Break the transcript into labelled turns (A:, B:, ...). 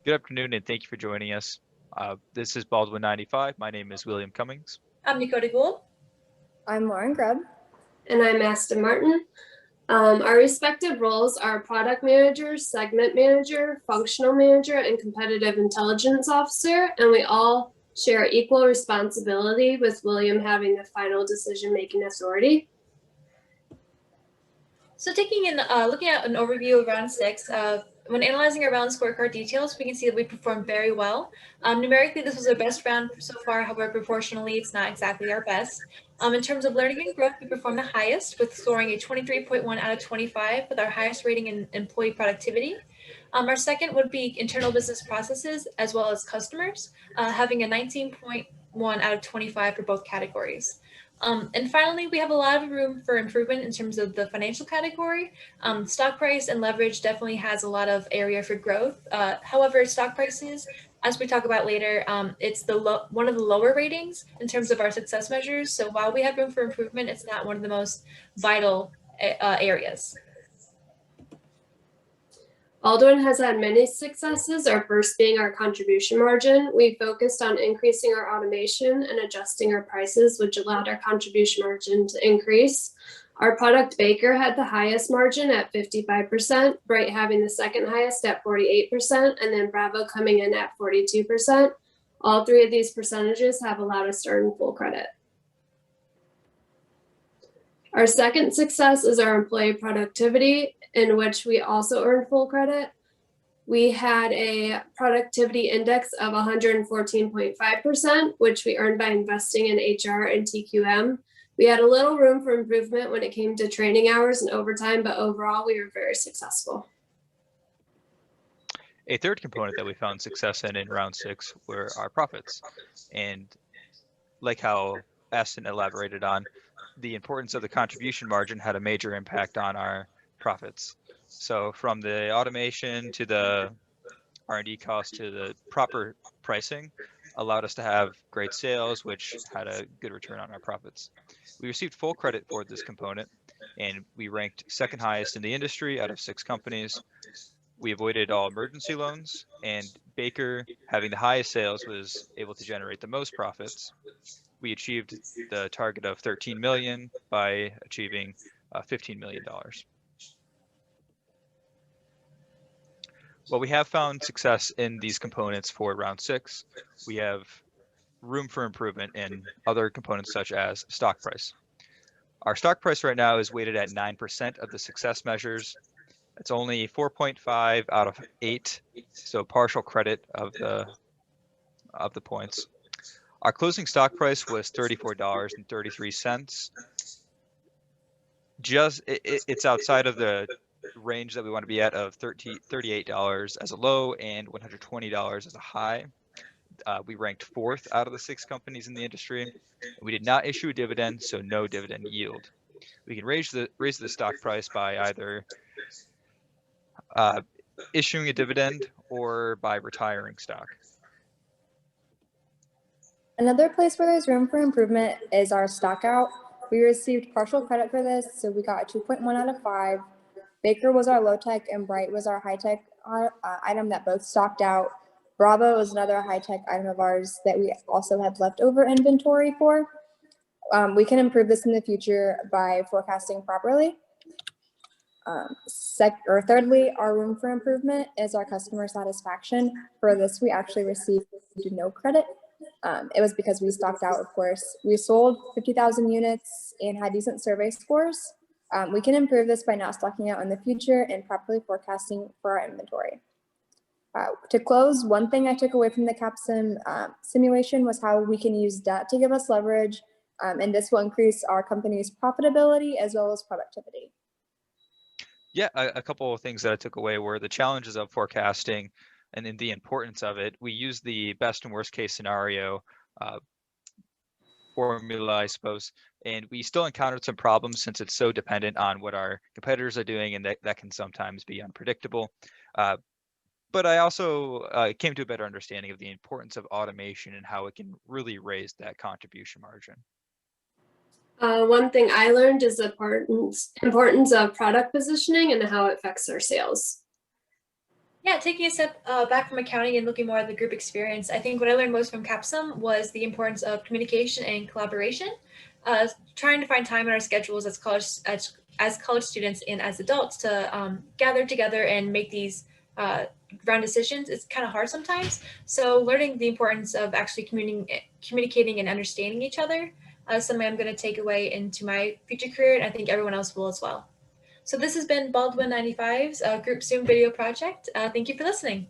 A: Good afternoon, and thank you for joining us. This is Baldwin 95. My name is William Cummings.
B: I'm Dakota Gould.
C: I'm Lauren Grubb.
D: And I'm Aston Martin. Our respective roles are product manager, segment manager, functional manager, and competitive intelligence officer, and we all share equal responsibility, with William having the final decision-making authority.
B: So looking at an overview of round 6, when analyzing our round scorecard details, we can see that we performed very well. Numerically, this was our best round so far. However, proportionally, it's not exactly our best. In terms of learning and growth, we performed the highest, with scoring a 23.1 out of 25, with our highest rating in employee productivity. Our second would be internal business processes as well as customers, having a 19.1 out of 25 for both categories. And finally, we have a lot of room for improvement in terms of the financial category. Stock price and leverage definitely has a lot of area for growth. However, stock prices, as we talk about later, it's one of the lower ratings in terms of our success measures. So while we have room for improvement, it's not one of the most vital areas.
D: Baldwin has had many successes, our first being our contribution margin. We focused on increasing our automation and adjusting our prices, which allowed our contribution margin to increase. Our product Baker had the highest margin at 55%, Bright having the second highest at 48%, and then Bravo coming in at 42%. All three of these percentages have allowed us to earn full credit. Our second success is our employee productivity, in which we also earned full credit. We had a productivity index of 114.5%, which we earned by investing in HR and TQM. We had a little room for improvement when it came to training hours and overtime, but overall we were very successful.
A: A third component that we found success in round 6 were our profits. And like how Aston elaborated on, the importance of the contribution margin had a major impact on our profits. So from the automation to the R&D cost to the proper pricing allowed us to have great sales, which had a good return on our profits. We received full credit for this component, and we ranked second highest in the industry out of 6 companies. We avoided all emergency loans, and Baker, having the highest sales, was able to generate the most profits. We achieved the target of $13 million by achieving $15 million. While we have found success in these components for round 6, we have room for improvement in other components such as stock price. Our stock price right now is weighted at 9% of the success measures. It's only 4.5 out of 8, so partial credit of the points. Our closing stock price was $34.33. It's outside of the range that we want to be at of $38 as a low and $120 as a high. We ranked 4th out of the 6 companies in the industry. We did not issue a dividend, so no dividend yield. We can raise the stock price by either issuing a dividend or by retiring stock.
C: Another place where there's room for improvement is our stock out. We received partial credit for this, so we got a 2.1 out of 5. Baker was our low tech and Bright was our high tech item that both stocked out. Bravo is another high tech item of ours that we also have leftover inventory for. We can improve this in the future by forecasting properly. Thirdly, our room for improvement is our customer satisfaction. For this, we actually received no credit. It was because we stocked out, of course. We sold 50,000 units and had decent survey scores. We can improve this by not stocking out in the future and properly forecasting for our inventory. To close, one thing I took away from the Capsim simulation was how we can use debt to give us leverage, and this will increase our company's profitability as well as productivity.
A: Yeah, a couple of things that I took away were the challenges of forecasting and then the importance of it. We used the best and worst case scenario formula, I suppose, and we still encountered some problems since it's so dependent on what our competitors are doing, and that can sometimes be unpredictable. But I also came to a better understanding of the importance of automation and how it can really raise that contribution margin.
D: One thing I learned is the importance of product positioning and how it affects our sales.
B: Yeah, taking a step back from accounting and looking more at the group experience, I think what I learned most from Capsim was the importance of communication and collaboration. Trying to find time in our schedules as college students and as adults to gather together and make these round decisions is kind of hard sometimes. So learning the importance of actually communicating and understanding each other is something I'm going to take away into my future career, and I think everyone else will as well. So this has been Baldwin 95's Group Zoom video project. Thank you for listening.